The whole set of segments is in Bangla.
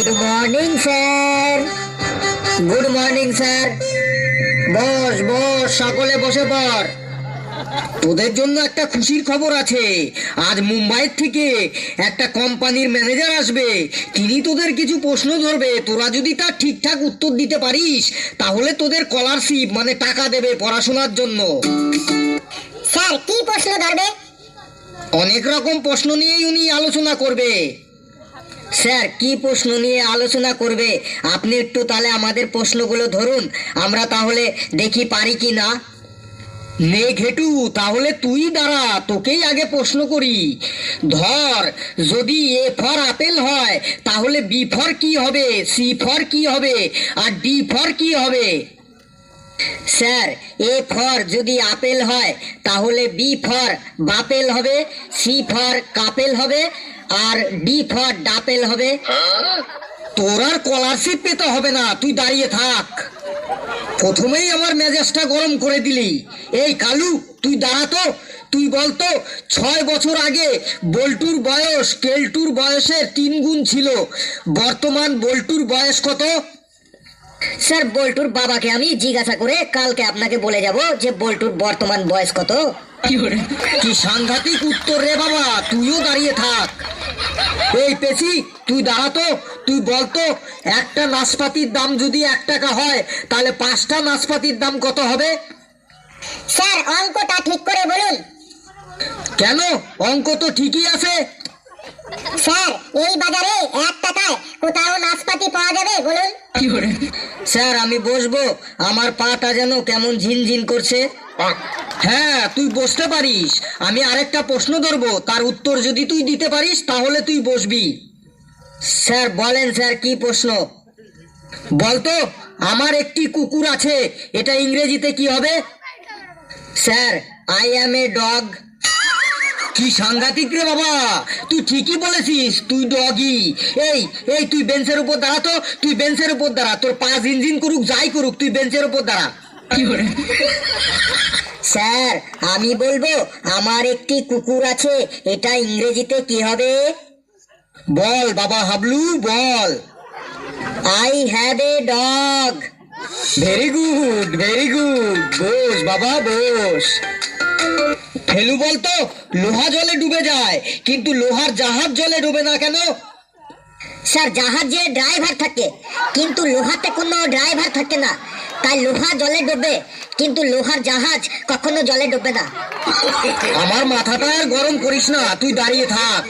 Good morning sir. Good morning sir. বস বস, সকলে বসে পড়। তোদের জন্য একটা খুশির খবর আছে। আজ মুম্বাই থেকে একটা কোম্পানির ম্যানেজার আসবে। তিনি তোদের কিছু প্রশ্ন ধরবে। তোরা যদি তার ঠিকঠাক উত্তর দিতে পারিস তাহলে তোদের স্কলারশিপ মানে টাকা দেবে পড়াশোনার জন্য। স্যার কি প্রশ্ন ধরবে? অনেক রকম প্রশ্ন নিয়েই উনি আলোচনা করবে। স্যার কি প্রশ্ন নিয়ে আলোচনা করবে? আপনি একটু তাহলে আমাদের প্রশ্নগুলো ধরুন, আমরা তাহলে দেখি পারি কি না। নে ঘেটু, তাহলে তুই দাঁড়া, তোকেই আগে প্রশ্ন করি। ধর, যদি এ ফর আপেল হয় তাহলে বি ফর কি হবে, সি ফর কি হবে, আর ডি ফর কি হবে? স্যার এ ফর যদি আপেল হয় তাহলে বি ফর বাপেল হবে, সি ফর কাপেল হবে, আর ডি ফর ডাপেল হবে। তোর আর স্কলারশিপ পেতে হবে না, তুই দাঁড়িয়ে থাক। প্রথমেই আমার মেজাজটা গরম করে দিলি। এই কালু, তুই দাঁড়াতো। তুই বলতো 6 বছর আগে বল্টুর বয়স কেলটুর বয়সের 3 গুণ ছিল। বর্তমান বল্টুর বয়স কত? স্যার বল্টুর বাবাকে আমি জিজ্ঞাসা করে কালকে আপনাকে বলে যাব যে বল্টুর বর্তমান বয়স কত। কি সাংঘাতিক উত্তর রে বাবা, তুইও দাঁড়িয়ে থাক। এই পেছি, তুই দাঁড়াতো। তুই বলতো একটা নাশপাতির দাম যদি 1 টাকা হয় তাহলে 5টা নাশপাতির দাম কত হবে? স্যার অঙ্কটা ঠিক করে বলুন। কেন, অঙ্ক তো ঠিকই আছে। স্যার এই বাজারে 1 টাকায় কোথাও নাশপাতি পাওয়া যাবে বলুন? স্যার আমি বসবো, আমার পাটা যেন কেমন ঝিনঝিন করছে। হ্যাঁ তুই বসতে পারিস। আমি আরেকটা প্রশ্ন ধরবো, তার উত্তর যদি তুই দিতে পারিস তাহলে তুই বসবি। স্যার বলেন স্যার কি প্রশ্ন? বলতো আমার একটি কুকুর আছে, এটা ইংরেজিতে কি হবে? Sir I am a dog. কি সাংঘাতিক রে বাবা, তুই ঠিকই বলেছিস, তুই ডগই। এই এই তুই বেঞ্চের উপর দাঁড়া তো, তুই বেঞ্চের উপর দাঁড়া। তোর পা ঝিনঝিন করুক যাই করুক, তুই বেঞ্চের উপর দাঁড়া। স্যার আমি বলবো আমার একটি কুকুর আছে, এটা ইংরেজিতে কি হবে? বল বাবা হাবলু বল। I have a dog. Very good very good, বস বাবা বস। ফেলু বলতো লোহা জলে ডুবে যায় কিন্তু লোহার জাহাজ জলে ডুবে না কেন? স্যার জাহাজে ড্রাইভার থাকে কিন্তু লোহাতে কোনো ড্রাইভার থাকে না, তাই লোহা জলে ডুবে কিন্তু লোহার জাহাজ কখনো জলে ডুবে না। আমার মাথাটা আর গরম করিস না, তুই দাঁড়িয়ে থাক।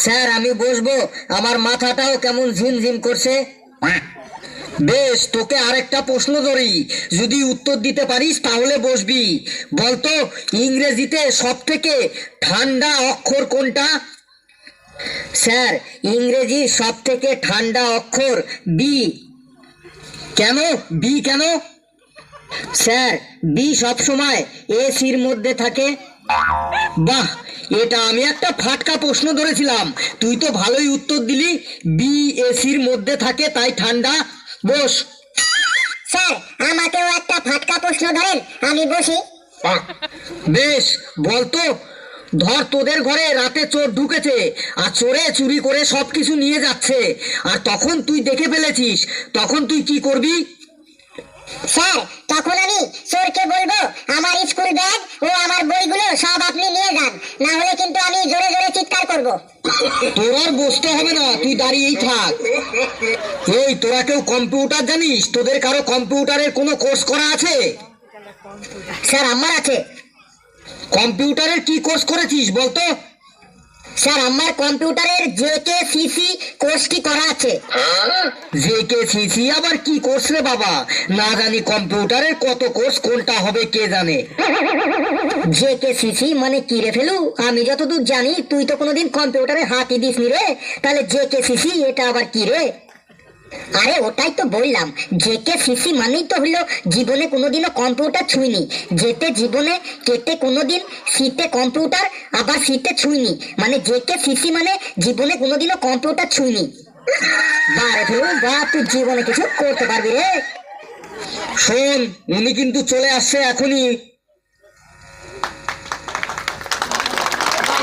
স্যার আমি বসবো, আমার মাথাটাও কেমন ঝিমঝিম করছে। বেশ, তোকে আরেকটা প্রশ্ন ধরি, যদি উত্তর দিতে পারিস তাহলে বসবি। বলতো ইংরেজিতে সব থেকে ঠান্ডা অক্ষর কোনটা? স্যার ইংরেজি সব থেকে ঠান্ডা অক্ষর বি। কেন বি কেন? স্যার বি সব সময় এসির মধ্যে থাকে। বাহ, এটা আমি একটা ফাটকা প্রশ্ন ধরেছিলাম, তুই তো ভালোই উত্তর দিলি। বি এসির মধ্যে থাকে তাই ঠান্ডা। বস। স্যার আমাকেও একটা ফাটকা প্রশ্ন ধরেন, আমি বসি। বেশ, বলতো ধর তোদের ঘরে রাতে চোর ঢুকেছে আর চোরে চুরি করে সবকিছু নিয়ে যাচ্ছে, আর তখন তুই দেখে ফেলেছিস, তখন তুই কি করবি? স্যার তখন আমি চোরকে বলবো আমার স্কুল ব্যাগ ও আমার বইগুলো সব আপনি নিয়ে যান, না হলে কিন্তু আমি জোরে জোরে চিৎকার করব। তোর আর বসতে হবে না, তুই দাঁড়িয়েই থাক। এই তোরা কেউ কম্পিউটার জানিস? তোদের কারো কম্পিউটারের কোনো কোর্স করা আছে? স্যার আমার আছে। কম্পিউটারের কি কোর্স করেছিস বলতো? স্যার আমার কম্পিউটারের JKCC কোর্সটি করা আছে। JKCC আবার কি কোর্স রে বাবা? না জানি কম্পিউটারের কত কোর্স, কোনটা হবে কে জানে। JKCC মানে কি রে ফেলু? আমি যতদূর জানি তুই তো কোনোদিন কম্পিউটারে হাতই দিসনি রে, তাহলে JKCC এটা আবার কি রে? আরে ওটাই তো বললাম, JKCC মানেই তো হলো জীবনে কোনোদিনও কম্পিউটার ছুঁইনি। যেতে জীবনে, কেটে কোনোদিন, সিটে কম্পিউটার, আবার সিটে ছুঁইনি, মানে JKCC মানে জীবনে কোনোদিনও কম্পিউটার ছুঁইনি। বারে ফেলু বা, তুই জীবনে কিছু করতে পারবি রে? শোন, উনি কিন্তু চলে আসছে এখনই।